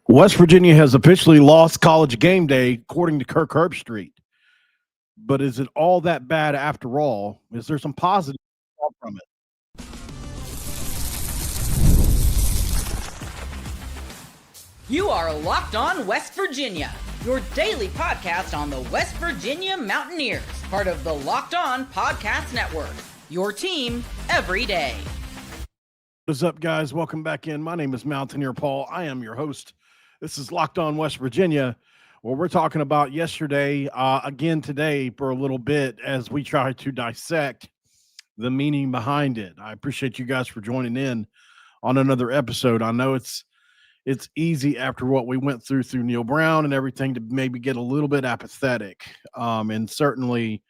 West Virginia has officially lost college game day, according to Kirk Herbstreit. But is it all that bad after all? Is there some positive from it? You are Locked On West Virginia, your daily podcast on the West Virginia Mountaineers, part of the Locked On Podcast Network, your team every day. What is up, guys? Welcome back in. My name is Mountaineer Paul. I am your host. This is Locked On West Virginia, where we're talking about yesterday, again today for a little bit as we try to dissect the meaning behind it. I appreciate you guys for joining in on another episode. I know it's easy after what we went through Neil Brown and everything to maybe get a little bit apathetic. And certainly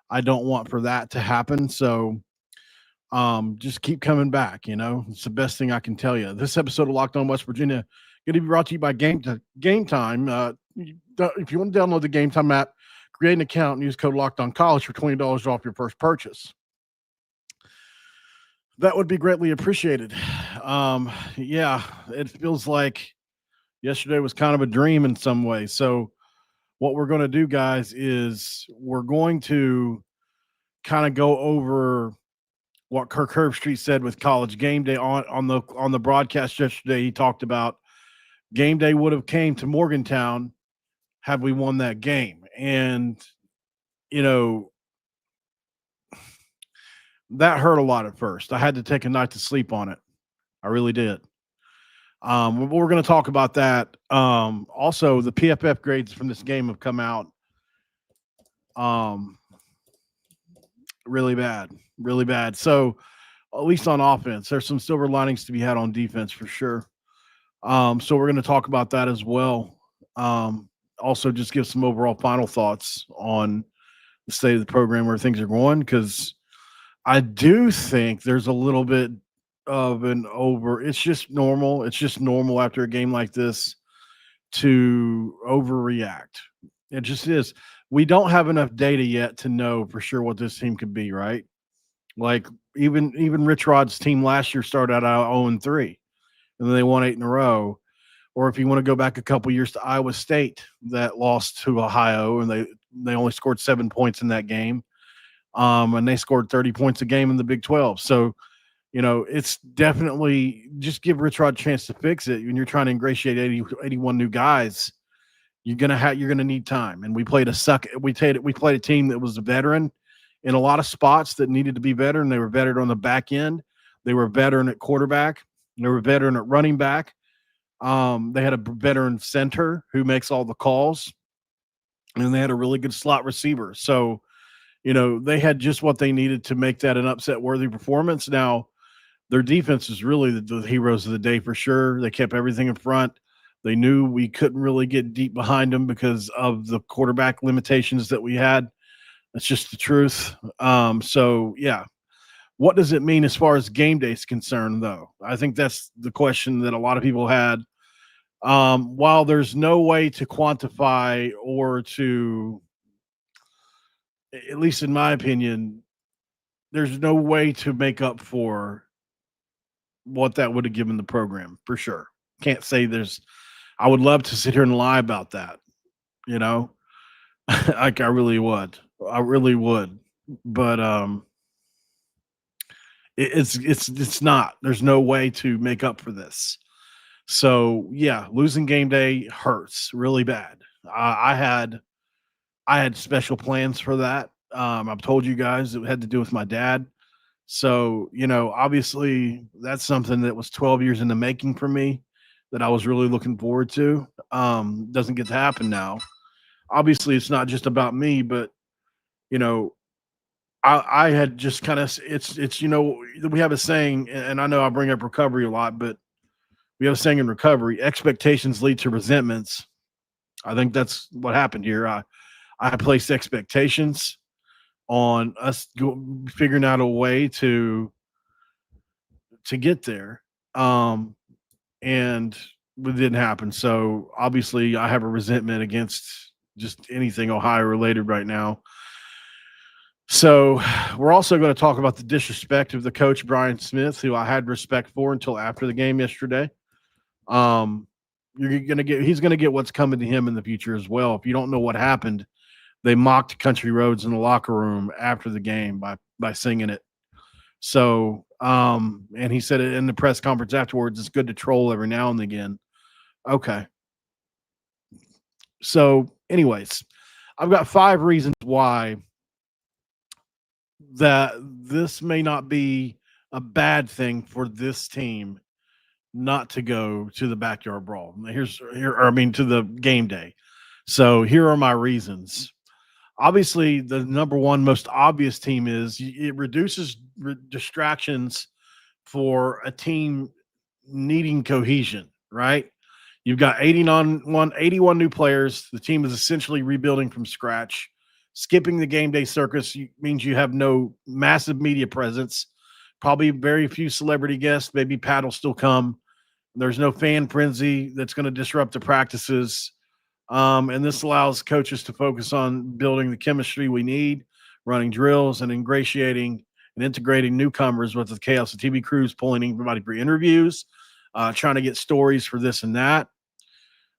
I don't want for that to happen. So just keep coming back. It's the best thing I can tell you. This episode of Locked On West Virginia going to be brought to you by Game Time. If you want to download the Game Time app, create an account and use code Locked On College for $20 off your first purchase. That would be greatly appreciated. Yeah, it feels like yesterday was kind of a dream in some way. So what we're going to do, guys, is we're going to kind of go over what Kirk Herbstreit said with College Game Day on the broadcast yesterday. He talked about Game Day would have came to Morgantown had we won that game. And, that hurt a lot at first. I had to take a night to sleep on it. I really did. We're going to talk about that. Also, the PFF grades from this game have come out really bad. So, at least on offense, there's some silver linings to be had on defense for sure. So we're going to talk about that as well. Also, just give some overall final thoughts on the state of the program, where things are going, because I do think there's a little bit of an it's just normal. It's just normal after a game like this to overreact. It just is. We don't have enough data yet to know for sure what this team could be, right? Like even Rich Rod's team last year started out 0-3, and then they won 8 in a row. Or if you want to go back a couple years to Iowa State, that lost to Ohio, and they only scored 7 points in that game. And they scored 30 points a game in the Big 12. So, it's definitely just give Rich Rod a chance to fix it. When you're trying to ingratiate 81 new guys, you're gonna need time. And we played a team that was a veteran in a lot of spots that needed to be veteran. They were veteran on the back end. They were veteran at quarterback. They were veteran at running back. They had a veteran center who makes all the calls, and they had a really good slot receiver. So, they had just what they needed to make that an upset-worthy performance. Now, their defense is really the heroes of the day for sure. They kept everything in front. They knew we couldn't really get deep behind them because of the quarterback limitations that we had. That's just the truth. So, yeah. What does it mean as far as game day is concerned, though? I think that's the question that a lot of people had. While there's no way to quantify or to, at least in my opinion, there's no way to make up for what that would have given the program, for sure. Can't say I would love to sit here and lie about that, like I really would. But it's not. There's no way to make up for this. So yeah, losing game day hurts really bad. I had special plans for that. I've told you guys it had to do with my dad. So, obviously that's something that was 12 years in the making for me that I was really looking forward to. Doesn't get to happen now. Obviously it's not just about me, but I had just kind of, we have a saying, and I know I bring up recovery a lot, but we have a saying in recovery: expectations lead to resentments. I think that's what happened here. I placed expectations on us figuring out a way to get there. And it didn't happen. So obviously I have a resentment against just anything Ohio related right now. So we're also going to talk about the disrespect of the coach, Brian Smith, who I had respect for until after the game yesterday. he's gonna get what's coming to him in the future as well. If you don't know what happened, they mocked Country Roads in the locker room after the game by singing it. So, and he said it in the press conference afterwards, it's good to troll every now and again. Okay. So, anyways, I've got 5 reasons why that this may not be a bad thing for this team not to go to the backyard brawl. To the game day. So here are my reasons. Obviously, the number one most obvious team is it reduces distractions for a team needing cohesion, right? You've got 81 new players. The team is essentially rebuilding from scratch. Skipping the game day circus means you have no massive media presence, probably very few celebrity guests. Maybe Pat will still come. There's no fan frenzy that's going to disrupt the practices. And this allows coaches to focus on building the chemistry we need, running drills, and ingratiating and integrating newcomers with the chaos of TV crews, pulling everybody for interviews, trying to get stories for this and that.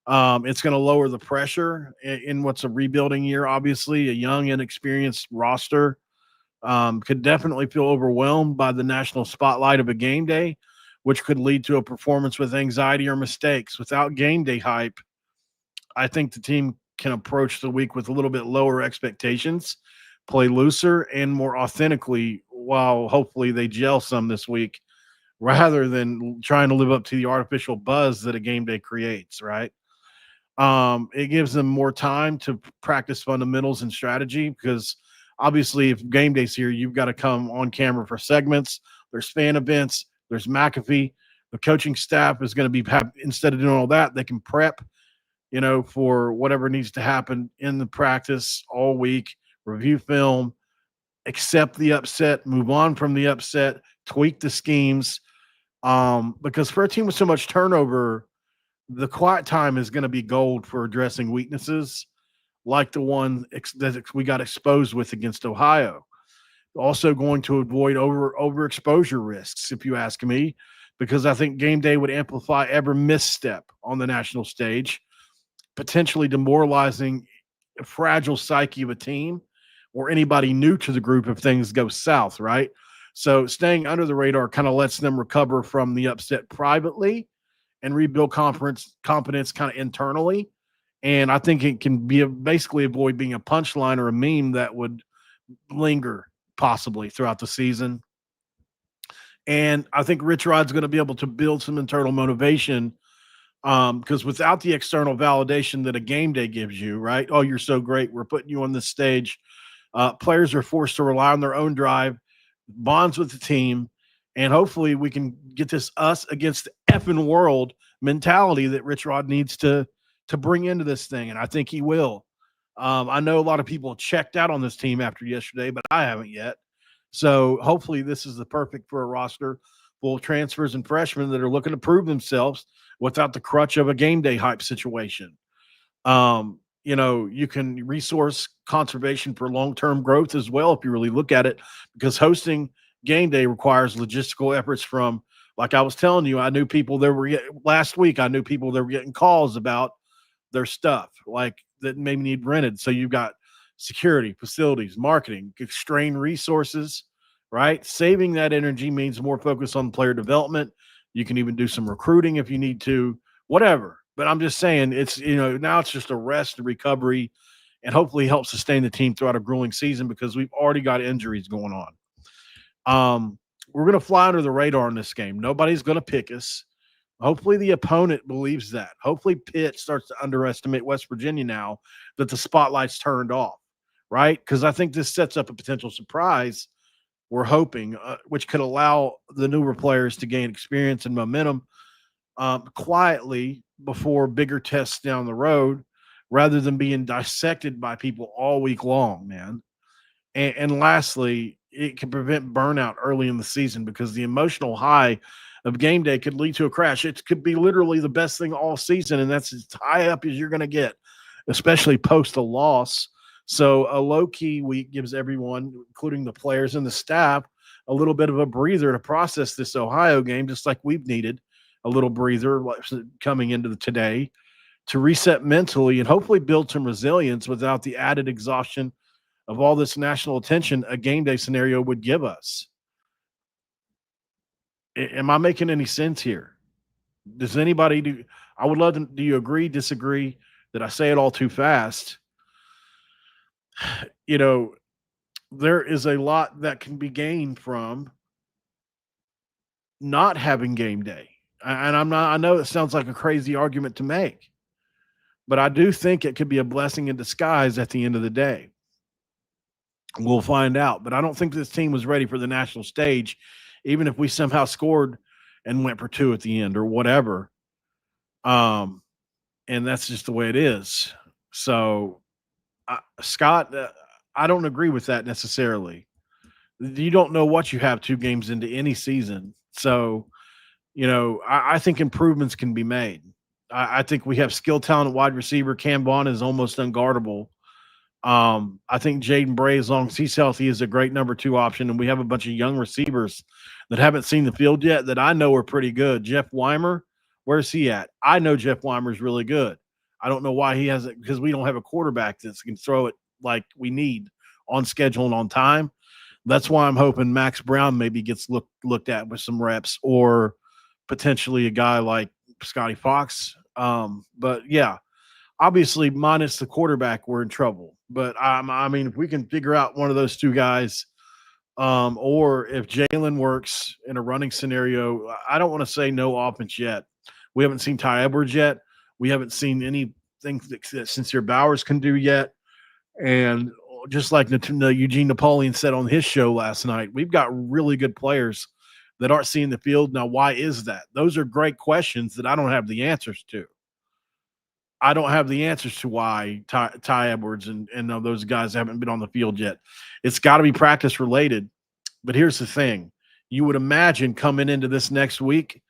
It's going to lower the pressure in what's a rebuilding year. Obviously, a young, inexperienced roster could definitely feel overwhelmed by the national spotlight of a game day, which could lead to a performance with anxiety or mistakes. Without game day hype, I think the team can approach the week with a little bit lower expectations, play looser and more authentically, while hopefully they gel some this week rather than trying to live up to the artificial buzz that a game day creates, right? It gives them more time to practice fundamentals and strategy because obviously if game day's here, you've got to come on camera for segments. There's fan events. There's McAfee. The coaching staff is going to be, instead of doing all that, they can prep, for whatever needs to happen in the practice all week, review film, accept the upset, move on from the upset, tweak the schemes. Because for a team with so much turnover, the quiet time is going to be gold for addressing weaknesses like the one that we got exposed with against Ohio. Also going to avoid overexposure risks, if you ask me, because I think game day would amplify every misstep on the national stage, potentially demoralizing a fragile psyche of a team or anybody new to the group if things go south, right? So staying under the radar kind of lets them recover from the upset privately and rebuild confidence kind of internally. And I think it can be basically avoid being a punchline or a meme that would linger possibly throughout the season. And I think Rich Rod's going to be able to build some internal motivation because without the external validation that a game day gives you, right? Oh, you're so great. We're putting you on this stage. Players are forced to rely on their own drive, bonds with the team, and hopefully we can get this us against the effing world mentality that Rich Rod needs to bring into this thing, and I think he will. I know a lot of people checked out on this team after yesterday, but I haven't yet. So hopefully this is the perfect for a roster full of transfers and freshmen that are looking to prove themselves without the crutch of a game day hype situation. You can resource conservation for long-term growth as well if you really look at it, because hosting game day requires logistical efforts from, like I was telling you, I knew people that were last week, I knew people that were getting calls about their stuff, like that maybe need rented. So you've got security, facilities, marketing, strain resources, right? Saving that energy means more focus on player development. You can even do some recruiting if you need to, whatever. But I'm just saying it's, now it's just a rest and recovery and hopefully help sustain the team throughout a grueling season because we've already got injuries going on. We're going to fly under the radar in this game. Nobody's going to pick us. Hopefully the opponent believes that. Hopefully Pitt starts to underestimate West Virginia now that the spotlight's turned off, right? Because I think this sets up a potential surprise, we're hoping, which could allow the newer players to gain experience and momentum quietly before bigger tests down the road rather than being dissected by people all week long, man. And lastly, it can prevent burnout early in the season because the emotional high of game day could lead to a crash. It could be literally the best thing all season, and that's as high up as you're going to get, especially post a loss. So a low-key week gives everyone, including the players and the staff, a little bit of a breather to process this Ohio game, just like we've needed a little breather coming into today to reset mentally and hopefully build some resilience without the added exhaustion of all this national attention a game day scenario would give us. Am I making any sense here? Does anybody do? I would love to. Do you agree, disagree? Did I say it all too fast? You know, there is a lot that can be gained from not having game day. And I'm not, I know it sounds like a crazy argument to make, but I do think it could be a blessing in disguise at the end of the day. We'll find out. But I don't think this team was ready for the national stage, even if we somehow scored and went for two at the end or whatever. And that's just the way it is. So, Scott, I don't agree with that necessarily. You don't know what you have 2 games into any season. So, I think improvements can be made. I think we have skill talent at wide receiver. Cam Vaughn is almost unguardable. I think Jaden Bray, as long as he's healthy, is a great number 2 option. And we have a bunch of young receivers that haven't seen the field yet that I know are pretty good. Jeff Weimer, where's he at? I know Jeff Weimer is really good. I don't know why he hasn't, because we don't have a quarterback that can throw it like we need on schedule and on time. That's why I'm hoping Max Brown maybe gets looked at with some reps, or potentially a guy like Scotty Fox. But yeah, obviously minus the quarterback, we're in trouble. But I mean, if we can figure out one of those 2 guys, or if Jalen works in a running scenario, I don't want to say no offense yet. We haven't seen Ty Edwards yet. We haven't seen anything that Sincere Bowers can do yet. And just like Eugene Napoleon said on his show last night, we've got really good players that aren't seeing the field. Now, why is that? Those are great questions that I don't have the answers to. I don't have the answers to why Ty Edwards and those guys haven't been on the field yet. It's got to be practice related. But here's the thing. You would imagine coming into this next week,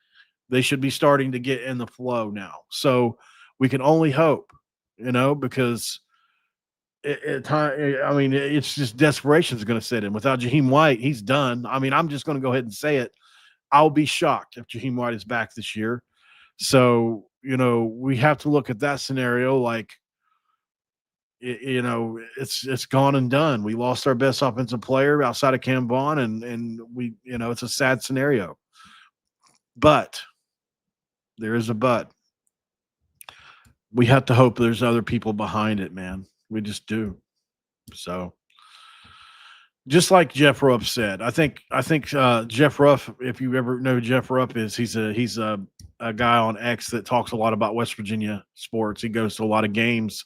they should be starting to get in the flow now. So we can only hope, because it's just desperation is going to set in. Without Jaheim White, he's done. I mean, I'm just going to go ahead and say it. I'll be shocked if Jaheim White is back this year. So, we have to look at that scenario like, it's gone and done. We lost our best offensive player outside of Cam Vaughn, and we, it's a sad scenario. But there is a but. We have to hope there's other people behind it, man. We just do. So, just like Jeff Ruff said, I think Jeff Ruff, if you ever know who Jeff Ruff is, he's a guy on X that talks a lot about West Virginia sports. He goes to a lot of games.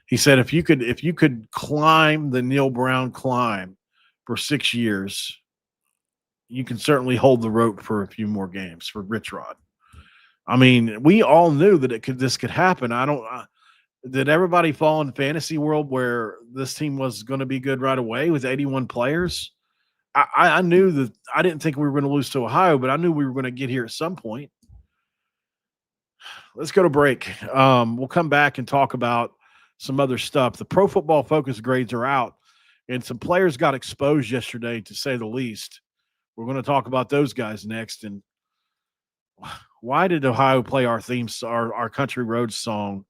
He said if you could climb the Neil Brown climb for 6 years, you can certainly hold the rope for a few more games for Rich Rod. I mean, we all knew that this could happen. Did everybody fall in fantasy world where this team was going to be good right away with 81 players? I knew that. I didn't think we were going to lose to Ohio, but I knew we were going to get here at some point. Let's go to break. We'll come back and talk about some other stuff. The Pro Football Focus grades are out, and some players got exposed yesterday, to say the least. We're going to talk about those guys next. And why did Ohio play our our Country Roads song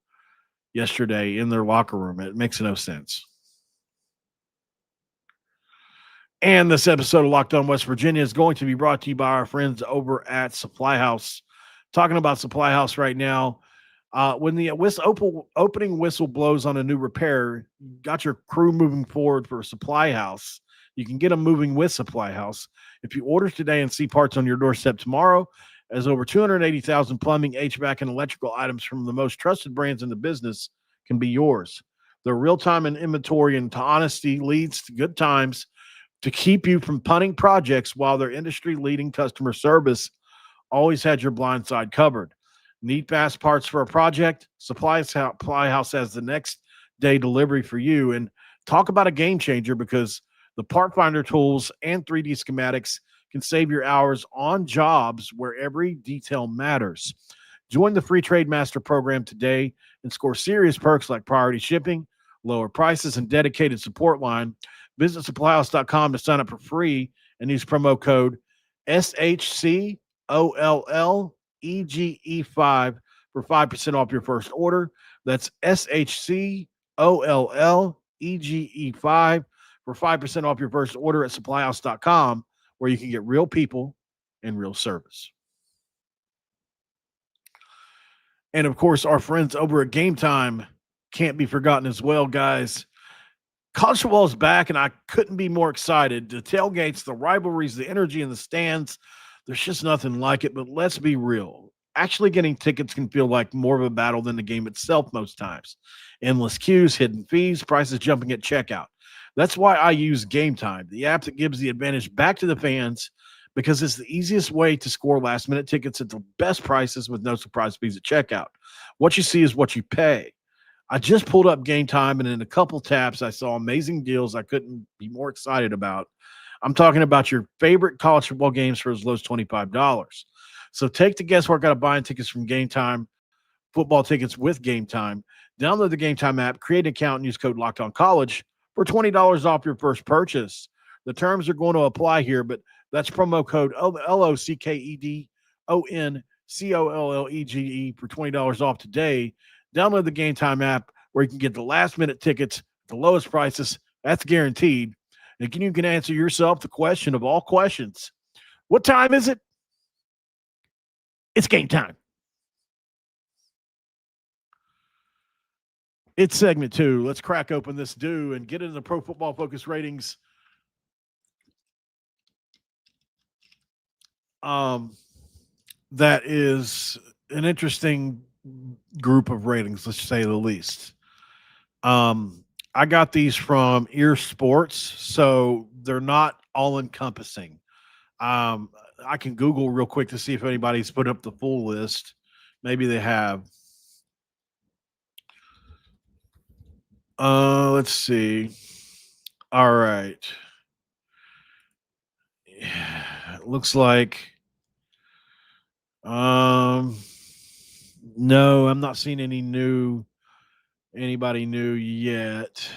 yesterday in their locker room? It makes no sense. And this episode of Locked On West Virginia is going to be brought to you by our friends over at Supply House. Talking about Supply House right now. When the opening whistle blows on a new repair, you got your crew moving forward for Supply House. You can get them moving with Supply House. If you order today and see parts on your doorstep tomorrow, as over 280,000 plumbing, HVAC, and electrical items from the most trusted brands in the business can be yours. Their real-time and inventory and honesty leads to good times to keep you from punting projects, while their industry-leading customer service always had your blind side covered. Need fast parts for a project? Supply House has the next day delivery for you. And talk about a game changer, because the part finder tools and 3D schematics can save your hours on jobs where every detail matters. Join the free Trade Master program today and score serious perks like priority shipping, lower prices, and dedicated support line. Visit supplyhouse.com to sign up for free and use promo code SHCOLLED SHCOLLEGE5 for 5% off your first order. That's SHCOLLEGE5 for 5% off your first order at supplyhouse.com, where you can get real people and real service. And of course, our friends over at Game Time can't be forgotten as well, guys. College football is back, and I couldn't be more excited. The tailgates, the rivalries, the energy in the stands, there's just nothing like it. But let's be real. Actually getting tickets can feel like more of a battle than the game itself most times. Endless queues, hidden fees, prices jumping at checkout. That's why I use Game Time, the app that gives the advantage back to the fans, because it's the easiest way to score last-minute tickets at the best prices with no surprise fees at checkout. What you see is what you pay. I just pulled up Game Time, and in a couple taps, I saw amazing deals I couldn't be more excited about. I'm talking about your favorite college football games for as low as $25. So take the guesswork out of buying tickets from Game Time, football tickets with Game Time. Download the Game Time app, create an account, and use code LOCKEDONCollege for $20 off your first purchase. The terms are going to apply here, but that's promo code LOCKEDONCOLLEGE for $20 off today. Download the Game Time app where you can get the last-minute tickets at the lowest prices. That's guaranteed. And you can answer yourself the question of all questions. What time is it? It's game time. It's segment 2. Let's crack open this do and get into the Pro Football Focus ratings. That is an interesting group of ratings, let's say the least. I got these from Ear Sports, so they're not all encompassing. I can Google real quick to see if anybody's put up the full list. Maybe they have. Let's see. All right. It looks like no, I'm not seeing anybody new yet.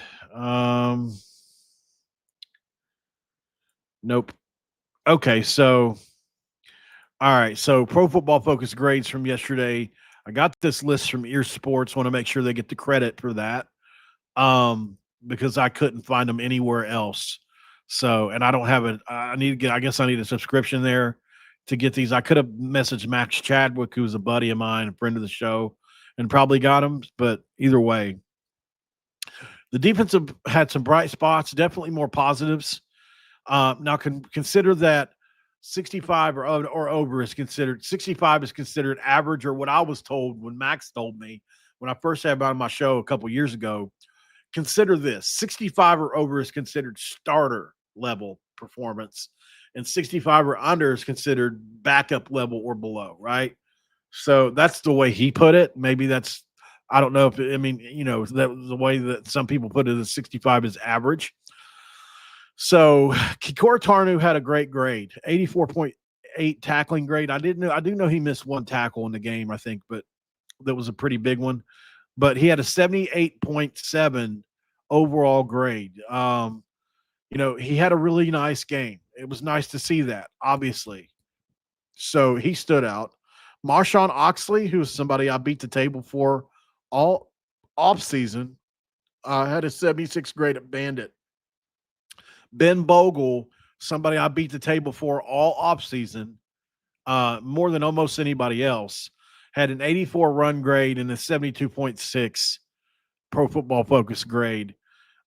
Nope. Okay, so all right, so Pro Football Focus grades from yesterday. I got this list from Ear Sports. Want to make sure they get the credit for that. Because I couldn't find them anywhere else. So, and I don't have it. I need a subscription there to get these. I could have messaged Max Chadwick, who's a buddy of mine, a friend of the show, and probably got them. But either way, the defense had some bright spots, definitely more positives. Now consider that 65 or over is considered 65 is considered average, or what I was told when Max told me when I first had about my show a couple years ago. Consider this: 65 or over is considered starter level performance, and 65 or under is considered backup level or below, right? So that's the way he put it. Maybe that's, I don't know if, that was the way that some people put it, is 65 is average. So Kikor Tarnu had a great grade, 84.8 tackling grade. I do know he missed one tackle in the game, I think, but that was a pretty big one. But he had a 78.7 overall grade. He had a really nice game. It was nice to see that, obviously. So he stood out. Marshawn Oxley, who was somebody I beat the table for all offseason, had a 76 grade at Bandit. Ben Bogle, somebody I beat the table for all offseason, more than almost anybody else, had an 84 run grade and a 72.6 Pro Football Focus grade.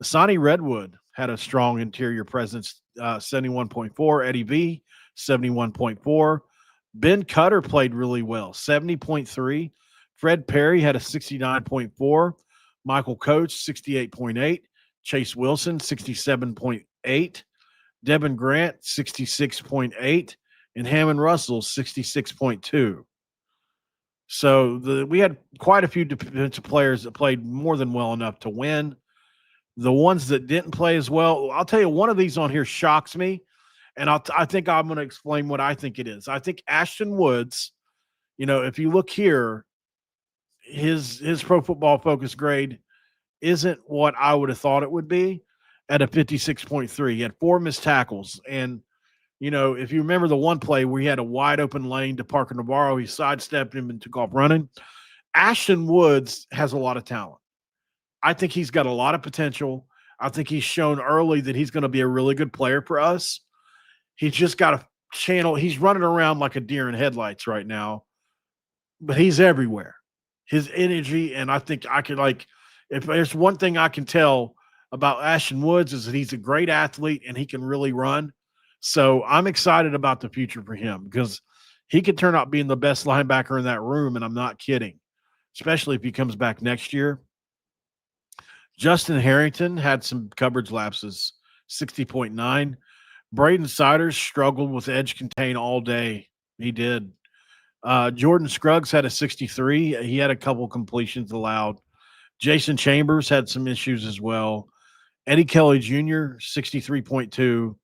Asani Redwood had a strong interior presence, 71.4. Eddie V, 71.4. Ben Cutter played really well, 70.3. Fred Perry had a 69.4. Michael Coates, 68.8. Chase Wilson, 67.8. Devin Grant, 66.8. And Hammond Russell, 66.2. So we had quite a few defensive players that played more than well enough to win. The ones that didn't play as well, I'll tell you, one of these on here shocks me, and I think I'm going to explain what I think it is. I think Ashton Woods, if you look here, his Pro Football Focus grade isn't what I would have thought it would be at a 56.3. He had 4 missed tackles, and if you remember the one play where he had a wide open lane to Parker Navarro, he sidestepped him and took off running. Ashton Woods has a lot of talent. I think he's got a lot of potential. I think he's shown early that he's going to be a really good player for us. He's just got a channel. He's running around like a deer in headlights right now, but he's everywhere. His energy, and I think I could if there's one thing I can tell about Ashton Woods is that he's a great athlete and he can really run. So I'm excited about the future for him because he could turn out being the best linebacker in that room, and I'm not kidding, especially if he comes back next year. Justin Harrington had some coverage lapses, 60.9. Braden Siders struggled with edge contain all day. He did. Jordan Scruggs had a 63. He had a couple completions allowed. Jason Chambers had some issues as well. Eddie Kelly Jr., 63.2.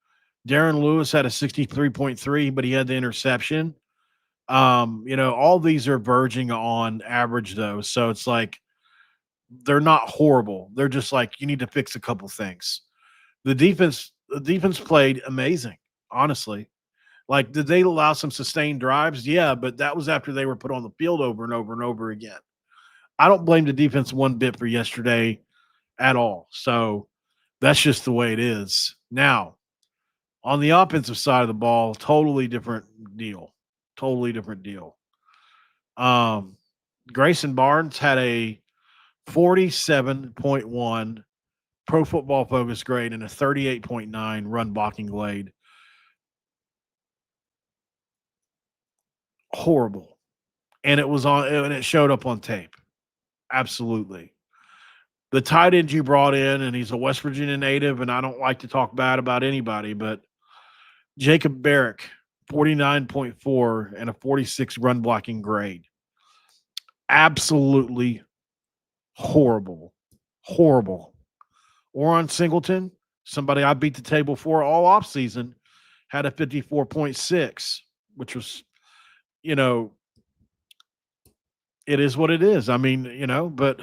Darren Lewis had a 63.3, but he had the interception. All these are verging on average, though. So it's like they're not horrible. They're just like you need to fix a couple things. The defense played amazing, honestly. Like, did they allow some sustained drives? Yeah, but that was after they were put on the field over and over and over again. I don't blame the defense one bit for yesterday at all. So that's just the way it is. Now, on the offensive side of the ball, totally different deal. Totally different deal. Grayson Barnes had a 47.1 Pro Football Focus grade and a 38.9 run blocking grade. Horrible. And it showed up on tape. Absolutely. The tight end you brought in, and he's a West Virginia native, and I don't like to talk bad about anybody, but Jacob Barrick, 49.4 and a 46 run blocking grade. Absolutely horrible. Horrible. Oron Singleton, somebody I beat the table for all offseason, had a 54.6, which was, it is what it is. I mean, but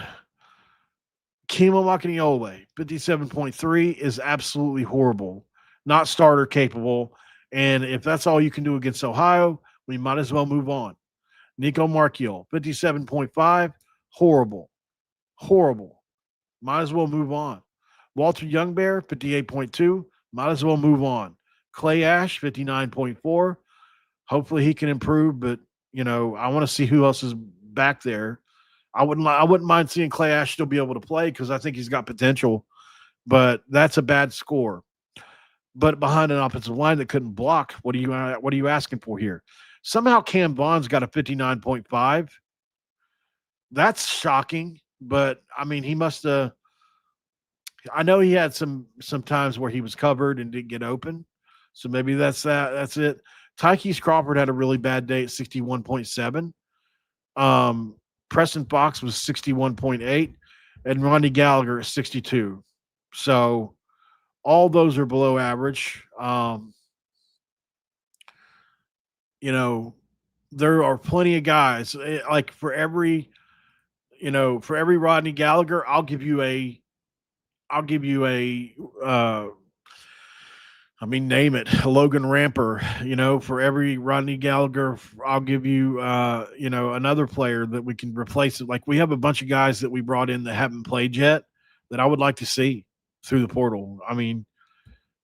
Kimo Makaniole, 57.3 is absolutely horrible. Not starter capable. And if that's all you can do against Ohio, we might as well move on. Nico Marchiol, 57.5, horrible. Horrible. Might as well move on. Walter Youngbear, 58.2, might as well move on. Clay Ash, 59.4. Hopefully he can improve, but, I want to see who else is back there. I wouldn't mind seeing Clay Ash still be able to play because I think he's got potential, but that's a bad score. But behind an offensive line that couldn't block, what are you asking for here? Somehow Cam Vaughn's got a 59.5. That's shocking, but I mean, he must have. I know he had some times where he was covered and didn't get open, so maybe that's that. That's it. Tykees Crawford had a really bad day at 61.7. Preston Fox was 61.8, and Ronnie Gallagher at 62. So all those are below average. There are plenty of guys. Like for every Rodney Gallagher, I'll give you a name it, Logan Ramper. For every Rodney Gallagher, I'll give you, another player that we can replace it. Like we have a bunch of guys that we brought in that haven't played yet that I would like to see through the portal. I mean,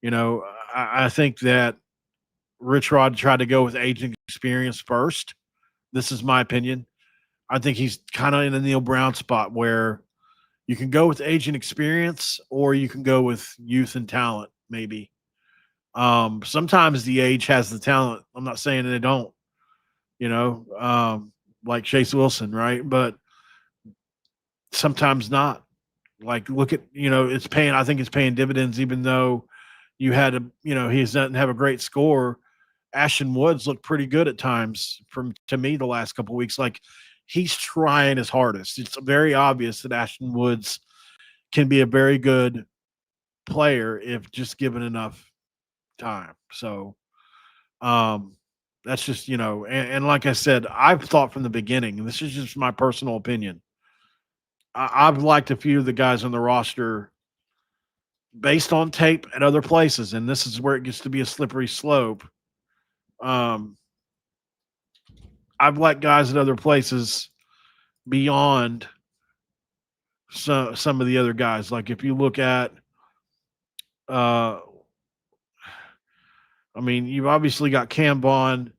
I think that Rich Rod tried to go with agent experience first. This is my opinion. I think he's kind of in the Neil Brown spot where you can go with agent experience or you can go with youth and talent, maybe. Sometimes the age has the talent. I'm not saying that they don't, like Chase Wilson, right? But sometimes not. Like, look at, I think it's paying dividends, even though you had he doesn't have a great score. Ashton Woods looked pretty good at times to me the last couple of weeks. Like, he's trying his hardest. It's very obvious that Ashton Woods can be a very good player if just given enough time. So that's just, and like I said, I've thought from the beginning, and this is just my personal opinion, I've liked a few of the guys on the roster based on tape at other places, and this is where it gets to be a slippery slope. Um, I've let guys at other places beyond some of the other guys. Like if you look at, uh, I mean, you've obviously got Cam Vaughn,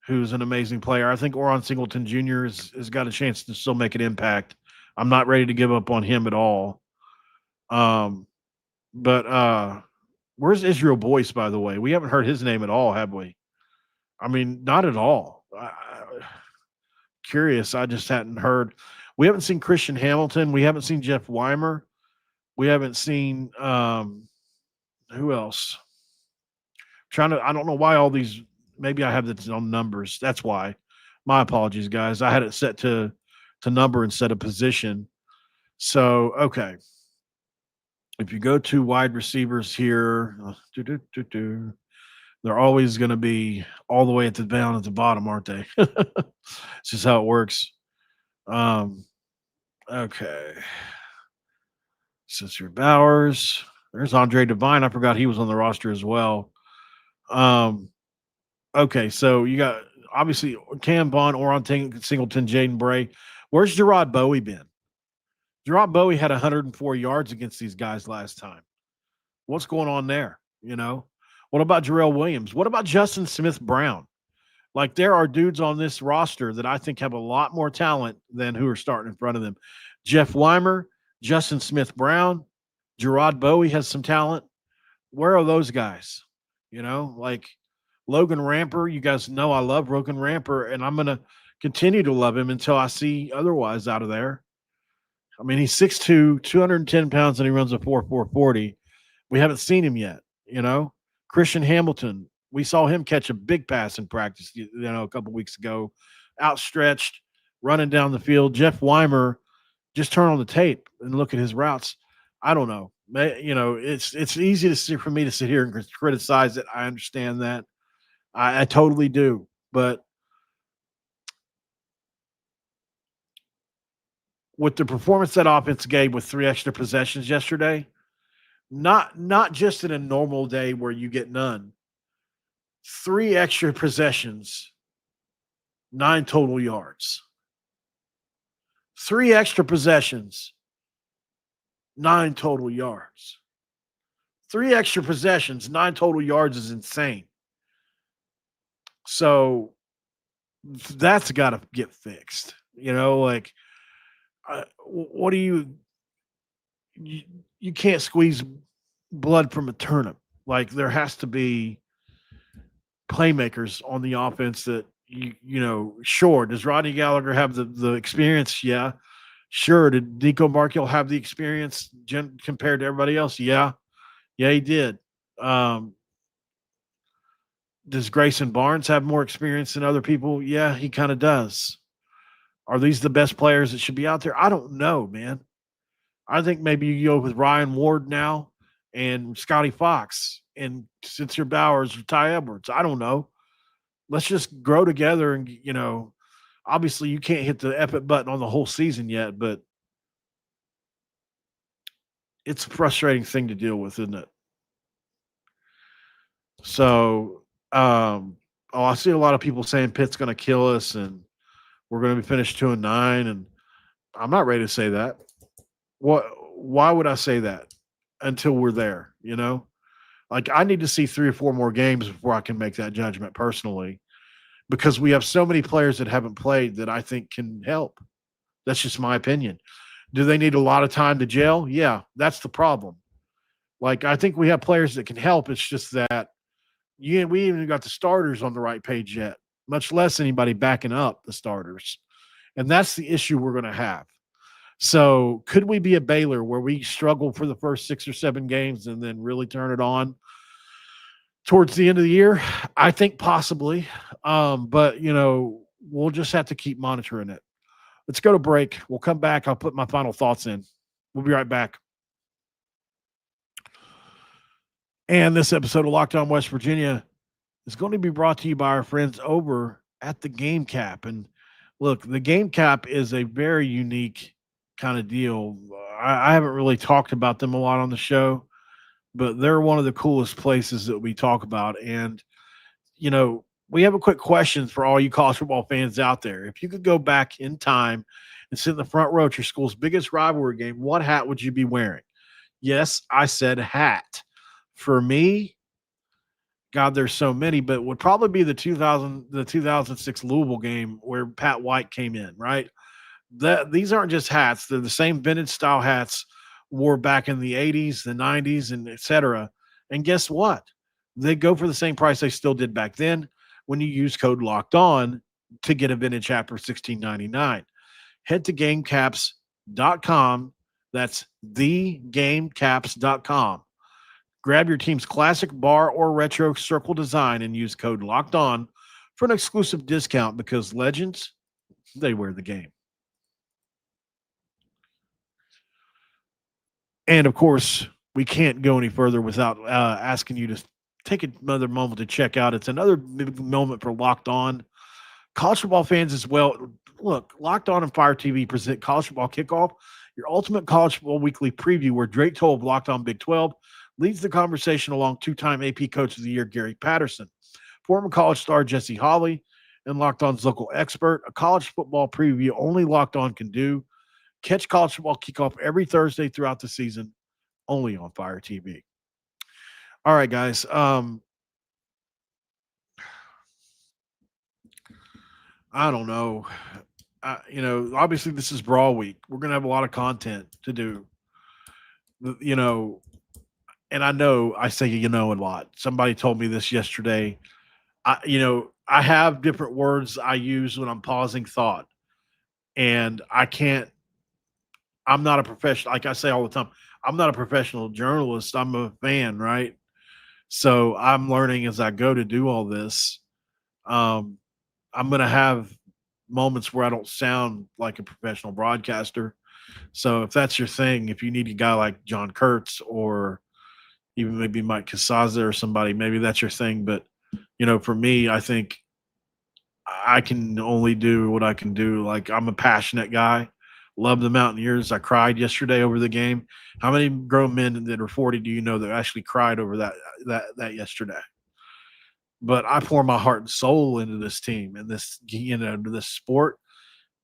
who's an amazing player. I think Oron Singleton Jr. Has got a chance to still make an impact. I'm not ready to give up on him at all. But where's Israel Boyce, by the way? We haven't heard his name at all, have we? I mean, not at all. Curious. I just hadn't heard. We haven't seen Christian Hamilton. We haven't seen Jeff Weimer. We haven't seen who else? I don't know why all these. Maybe I have this on numbers. That's why. My apologies, guys. I had it set to number instead of position. So okay. If you go to wide receivers here, they're always going to be all the way down at the bottom, aren't they? It's just how it works. Okay. Sister Bowers. There's Andre Devine. I forgot he was on the roster as well. Okay, so you got obviously Cam Vaughn, Oron Singleton, Jaden Bray. Where's Gerard Bowie been? Gerard Bowie had 104 yards against these guys last time. What's going on there? You know, what about Jarrell Williams? What about Justin Smith Brown? Like there are dudes on this roster that I think have a lot more talent than who are starting in front of them. Jeff Weimer, Justin Smith Brown, Gerard Bowie has some talent. Where are those guys? You know, like Logan Ramper. You guys know I love Logan Ramper, and I'm going to continue to love him until I see otherwise out of there. I mean, he's 6'2", 210 pounds, and he runs a 4.40. We haven't seen him yet, you know. Christian Hamilton, we saw him catch a big pass in practice, you know, a couple weeks ago, outstretched, running down the field. Jeff Weimer, just turn on the tape and look at his routes. I don't know. You know, it's easy to see for me to sit here and criticize it. I understand that. I totally do. But with the performance that offense gave with 3 extra possessions yesterday, not just in a normal day where you get none. 3 extra possessions, 9 total yards. 3 extra possessions, 9 total yards. 3 extra possessions, 9 total yards is insane. So that's got to get fixed. You know, like, what do you can't squeeze blood from a turnip. Like there has to be playmakers on the offense that you know, sure. Does Rodney Gallagher have the experience? Yeah. Sure. Did Nico Markiel have the experience compared to everybody else? Yeah. Yeah, he did. Does Grayson Barnes have more experience than other people? Yeah, he kind of does. Are these the best players that should be out there? I don't know, man. I think maybe you go with Ryan Ward now and Scotty Fox and Sincere Bowers or Ty Edwards. I don't know. Let's just grow together and, you know, obviously you can't hit the epic button on the whole season yet, but it's a frustrating thing to deal with, isn't it? So, I see a lot of people saying Pitt's going to kill us and we're going to be finished 2-9, and I'm not ready to say that. Why would I say that until we're there? You know, like I need to see 3 or 4 more games before I can make that judgment personally, because we have so many players that haven't played that I think can help. That's just my opinion. Do they need a lot of time to gel? Yeah, that's the problem. Like I think we have players that can help. It's just that we even got the starters on the right page yet, much less anybody backing up the starters. And that's the issue we're going to have. So could we be a Baylor where we struggle for the first 6 or 7 games and then really turn it on towards the end of the year? I think possibly. But, you know, we'll just have to keep monitoring it. Let's go to break. We'll come back. I'll put my final thoughts in. We'll be right back. And this episode of Locked On West Virginia is going to be brought to you by our friends over at the Gamecap. And look, the Gamecap is a very unique kind of deal. I haven't really talked about them a lot on the show, but they're one of the coolest places that we talk about. And, you know, We have a quick question for all you college football fans out there. If you could go back in time and sit in the front row at your school's biggest rivalry game, what hat would you be wearing? Yes, I said hat. For me, God, there's so many, but it would probably be the 2006 Louisville game where Pat White came in, right? These aren't just hats; they're the same vintage style hats wore back in the 80s, the 90s, and et cetera. And guess what? They go for the same price they still did back then when you use code Locked On to get a vintage hat for $16.99. Head to Gamecaps.com. That's thegamecaps.com. Grab your team's classic bar or retro circle design and use code Locked On for an exclusive discount because legends, they wear the game. And of course, we can't go any further without asking you to take another moment to check out. It's another big moment for Locked On. College football fans as well. Look, Locked On and Fire TV present College Football Kickoff, your ultimate college football weekly preview where Drake Toll of Locked On Big 12 leads the conversation along two-time AP Coach of the Year Gary Patterson, former college star Jesse Holley, and Locked On's local expert, a college football preview only Locked On can do. Catch College Football Kickoff every Thursday throughout the season, only on Fire TV. All right, guys. I don't know. Obviously this is Brawl week. We're going to have a lot of content to do, and I know I say, a lot. Somebody told me this yesterday. I have different words I use when I'm pausing thought, and I'm not a professional. Like I say all the time, I'm not a professional journalist. I'm a fan, right? So I'm learning as I go to do all this. I'm going to have moments where I don't sound like a professional broadcaster. So if that's your thing, if you need a guy like John Kurtz or even maybe Mike Casaza or somebody, maybe that's your thing. But, for me, I think I can only do what I can do. Like, I'm a passionate guy. Love the Mountaineers. I cried yesterday over the game. How many grown men that are 40 do you know that actually cried over that yesterday? But I pour my heart and soul into this team and this, into this sport,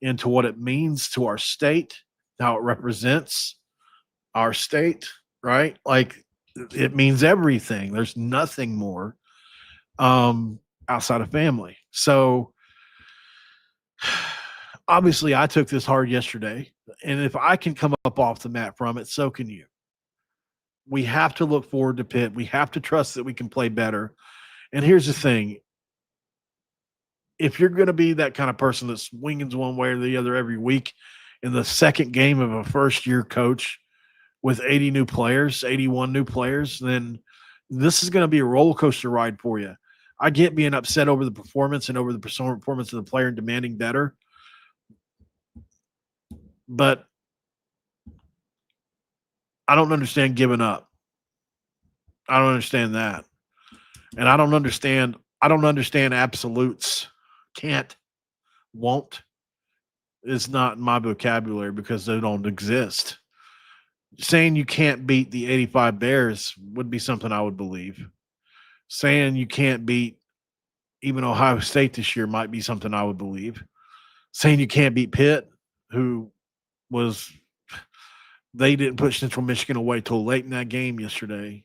into what it means to our state, how it represents our state, right? Like, it means everything. There's nothing more outside of family. So obviously I took this hard yesterday, and if I can come up off the mat from it, so can you. We have to look forward to Pitt. We have to trust that we can play better. And here's the thing. If you're going to be that kind of person that swings one way or the other every week in the second game of a first-year coach with 80 new players, 81 new players, then this is going to be a roller coaster ride for you. I get being upset over the performance and over the performance of the player and demanding better. But I don't understand giving up. I don't understand that. And I don't understand absolutes. Can't, won't is not in my vocabulary because they don't exist. Saying you can't beat the 85 Bears would be something I would believe. Saying you can't beat even Ohio State this year might be something I would believe. Saying you can't beat Pitt, who was – they didn't put Central Michigan away till late in that game yesterday.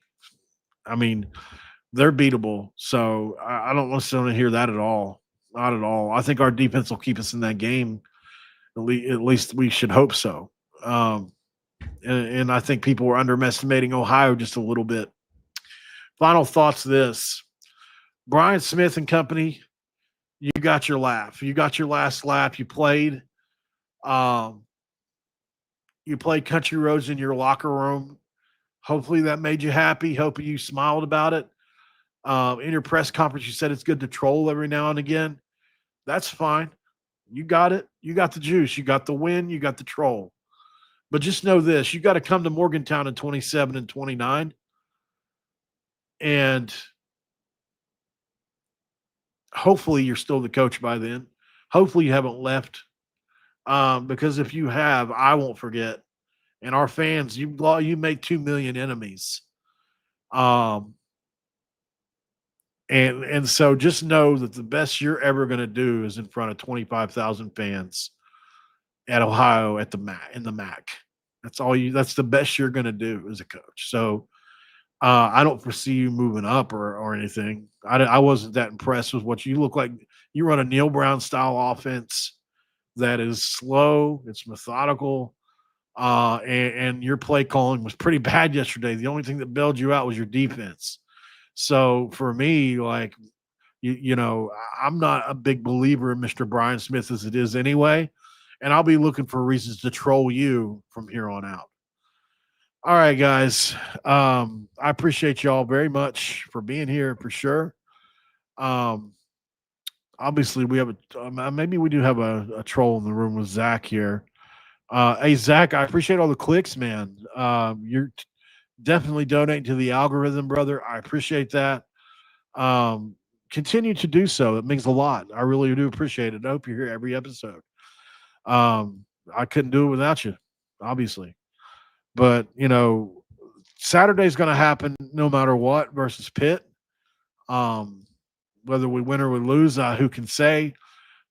I mean, they're beatable. So I don't necessarily hear that at all. Not at all. I think our defense will keep us in that game. At least we should hope so. And I think people were underestimating Ohio just a little bit. Final thoughts this. Brian Smith and company, you got your laugh. You got your last laugh. You played. You played Country Roads in your locker room. Hopefully that made you happy. Hope you smiled about it. In your press conference, you said it's good to troll every now and again. That's fine. You got it. You got the juice. You got the win. You got the troll. But just know this. You got to come to Morgantown in 27 and 29. And hopefully you're still the coach by then. Hopefully you haven't left. Because if you have, I won't forget. And our fans, you made 2 million enemies. And so just know that the best you're ever going to do is in front of 25,000 fans at Ohio at the MAC in the MAC. That's the best you're going to do as a coach. So I don't foresee you moving up or anything. I wasn't that impressed with what you look like. You run a Neil Brown style offense that is slow, it's methodical, and your play calling was pretty bad yesterday. The only thing that bailed you out was your defense. So for me, like I'm not a big believer in Mr. Brian Smith as it is anyway, and I'll be looking for reasons to troll you from here on out. All right, guys. I appreciate y'all very much for being here for sure. Um, Obviously, we have maybe we do have a troll in the room with Zach here. Hey, Zach, I appreciate all the clicks, man. You're definitely donating to the algorithm, brother. I appreciate that. Continue to do so. It means a lot. I really do appreciate it. I hope you're here every episode. I couldn't do it without you, obviously. But, Saturday's going to happen no matter what versus Pitt. Whether we win or we lose, who can say?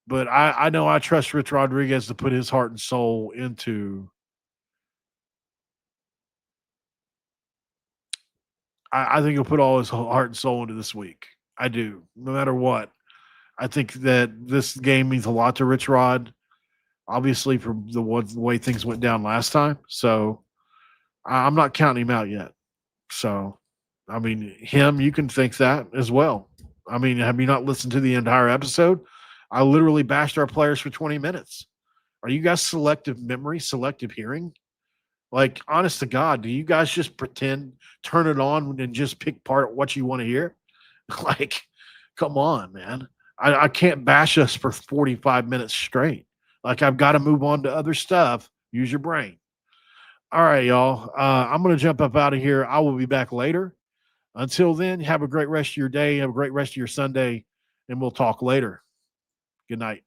But I know I trust Rich Rodriguez to put his heart and soul into I think he'll put all his heart and soul into this week. I do, no matter what. I think that this game means a lot to Rich Rod, obviously, for the way things went down last time. So I'm not counting him out yet. So, I mean, you can think that as well. I mean, have you not listened to the entire episode? I literally bashed our players for 20 minutes. Are you guys selective memory, selective hearing? Like, honest to God, do you guys just pretend, turn it on, and just pick part what you want to hear? Like, come on, man. I can't bash us for 45 minutes straight. Like, I've got to move on to other stuff. Use your brain. All right, y'all. I'm going to jump up out of here. I will be back later. Until then, have a great rest of your day. Have a great rest of your Sunday, and we'll talk later. Good night.